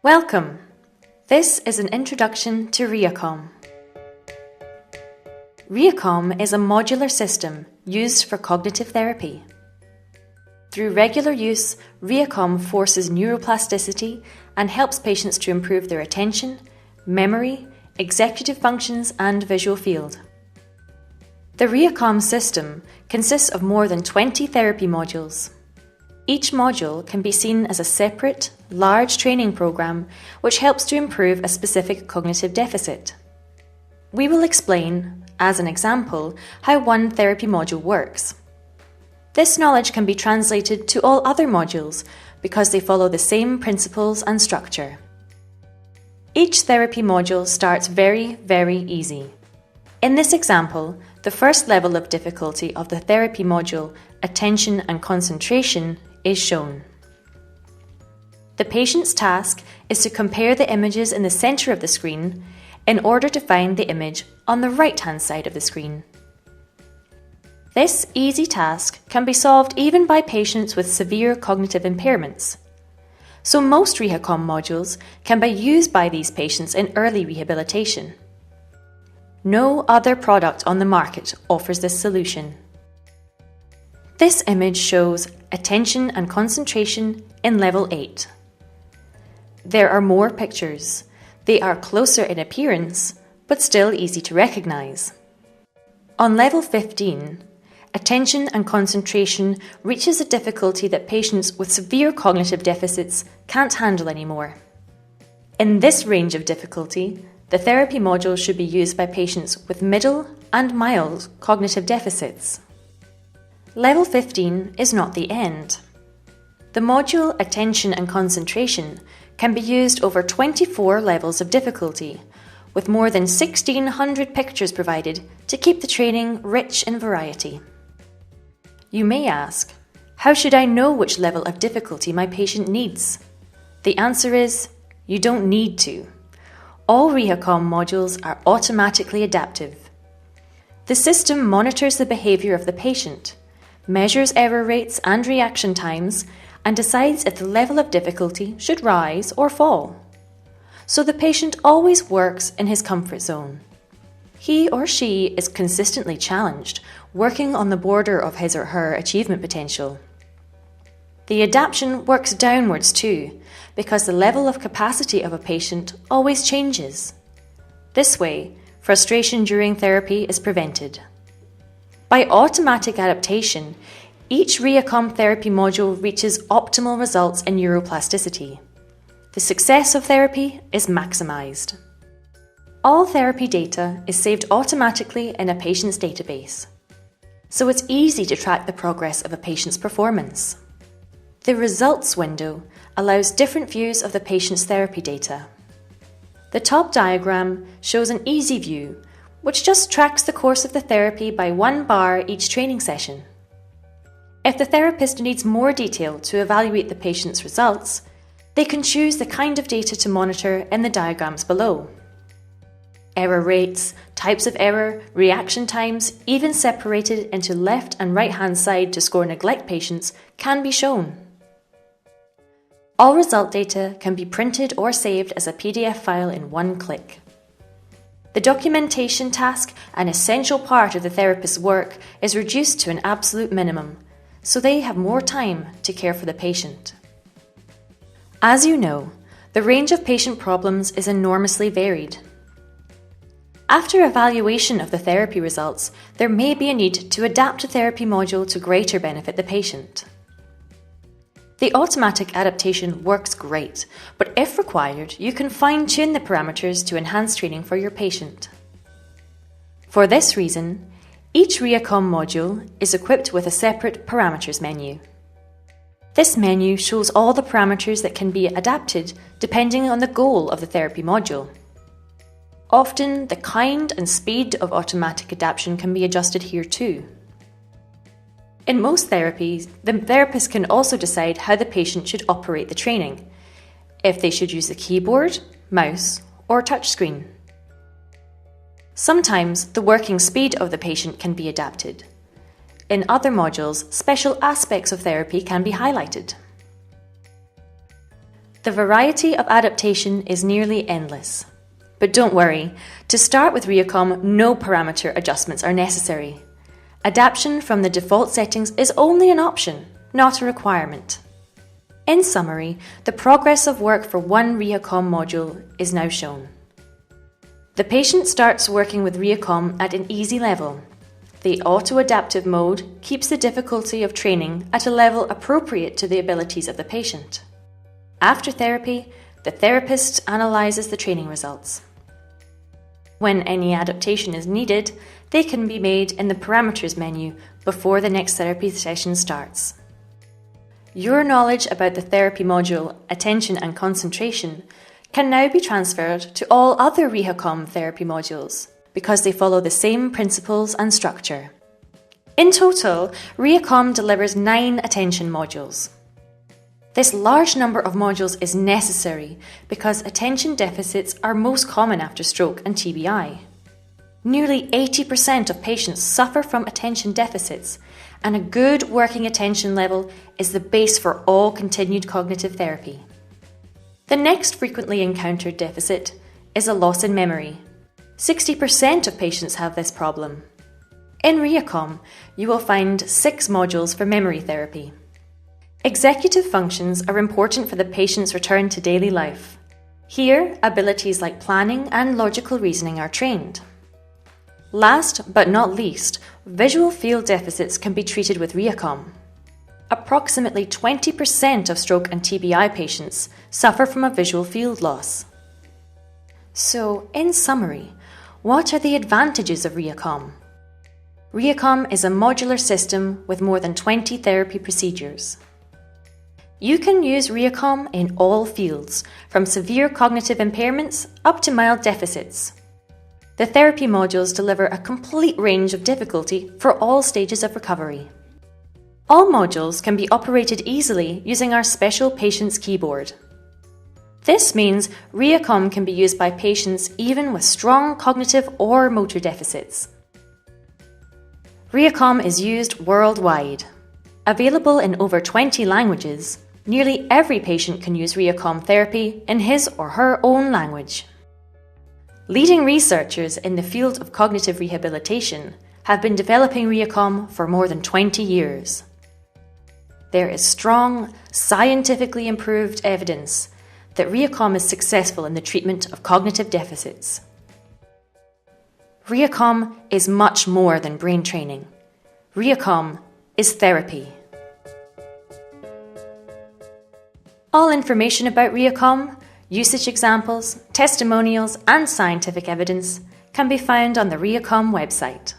Welcome! This is an introduction to RehaCom. RehaCom is a modular system used for cognitive therapy. Through regular use, RehaCom forces neuroplasticity and helps patients to improve their attention, memory, executive functions and visual field. The RehaCom system consists of more than 20 therapy modules. Each module can be seen as a separate, large training program which helps to improve a specific cognitive deficit. We will explain, as an example, how one therapy module works. This knowledge can be translated to all other modules because they follow the same principles and structure. Each therapy module starts very easy. In this example, the first level of difficulty of the therapy module, attention and concentration, is shown. The patient's task is to compare the images in the center of the screen in order to find the image on the right-hand side of the screen. This easy task can be solved even by patients with severe cognitive impairments. So most RehaCom modules can be used by these patients in early rehabilitation. No other product on the market offers this solution. This image shows attention and concentration in level 8. There are more pictures. They are closer in appearance, but still easy to recognize. On level 15, attention and concentration reaches a difficulty that patients with severe cognitive deficits can't handle anymore. In this range of difficulty, the therapy module should be used by patients with middle and mild cognitive deficits. Level 15 is not the end. The module Attention and Concentration can be used over 24 levels of difficulty, with more than 1,600 pictures provided to keep the training rich in variety. You may ask, how should I know which level of difficulty my patient needs? The answer is, you don't need to. All RehaCom modules are automatically adaptive. The system monitors the behavior of the patient, measures error rates and reaction times, and decides if the level of difficulty should rise or fall. So the patient always works in his comfort zone. He or she is consistently challenged, working on the border of his or her achievement potential. The adaptation works downwards too, because the level of capacity of a patient always changes. This way, frustration during therapy is prevented. By automatic adaptation, each RehaCom therapy module reaches optimal results in neuroplasticity. The success of therapy is maximized. All therapy data is saved automatically in a patient's database, so it's easy to track the progress of a patient's performance. The results window allows different views of the patient's therapy data. The top diagram shows an easy view, which just tracks the course of the therapy by 1 bar each training session. If the therapist needs more detail to evaluate the patient's results, they can choose the kind of data to monitor in the diagrams below. Error rates, types of error, reaction times, even separated into left and right-hand side to score neglect patients, can be shown. All result data can be printed or saved as a PDF file in one click. The documentation task, an essential part of the therapist's work, is reduced to an absolute minimum, so they have more time to care for the patient. As you know, the range of patient problems is enormously varied. After evaluation of the therapy results, there may be a need to adapt a therapy module to greater benefit the patient. The automatic adaptation works great, but if required, you can fine-tune the parameters to enhance training for your patient. For this reason, each RehaCom module is equipped with a separate parameters menu. This menu shows all the parameters that can be adapted depending on the goal of the therapy module. Often, the kind and speed of automatic adaptation can be adjusted here too. In most therapies, the therapist can also decide how the patient should operate the training, if they should use the keyboard, mouse, or touchscreen. Sometimes the working speed of the patient can be adapted. In other modules, special aspects of therapy can be highlighted. The variety of adaptation is nearly endless. But don't worry, to start with RehaCom, no parameter adjustments are necessary. Adaptation from the default settings is only an option, not a requirement. In summary, the progress of work for one RehaCom module is now shown. The patient starts working with RehaCom at an easy level. The auto-adaptive mode keeps the difficulty of training at a level appropriate to the abilities of the patient. After therapy, the therapist analyzes the training results. When any adaptation is needed, they can be made in the parameters menu before the next therapy session starts. Your knowledge about the therapy module, attention and concentration, can now be transferred to all other RehaCom therapy modules because they follow the same principles and structure. In total, RehaCom delivers 9 attention modules. This large number of modules is necessary because attention deficits are most common after stroke and TBI. Nearly 80% of patients suffer from attention deficits, and a good working attention level is the base for all continued cognitive therapy. The next frequently encountered deficit is a loss in memory. 60% of patients have this problem. In RehaCom, you will find 6 modules for memory therapy. Executive functions are important for the patient's return to daily life. Here, abilities like planning and logical reasoning are trained. Last but not least, visual field deficits can be treated with RehaCom. Approximately 20% of stroke and TBI patients suffer from a visual field loss. So, in summary, what are the advantages of RehaCom? RehaCom is a modular system with more than 20 therapy procedures. You can use RehaCom in all fields, from severe cognitive impairments up to mild deficits. The therapy modules deliver a complete range of difficulty for all stages of recovery. All modules can be operated easily using our special patient's keyboard. This means RehaCom can be used by patients even with strong cognitive or motor deficits. RehaCom is used worldwide. Available in over 20 languages, nearly every patient can use RehaCom therapy in his or her own language. Leading researchers in the field of cognitive rehabilitation have been developing RehaCom for more than 20 years. There is strong, scientifically improved evidence that RehaCom is successful in the treatment of cognitive deficits. RehaCom is much more than brain training. RehaCom is therapy. All information about RehaCom, usage examples, testimonials and scientific evidence can be found on the RehaCom website.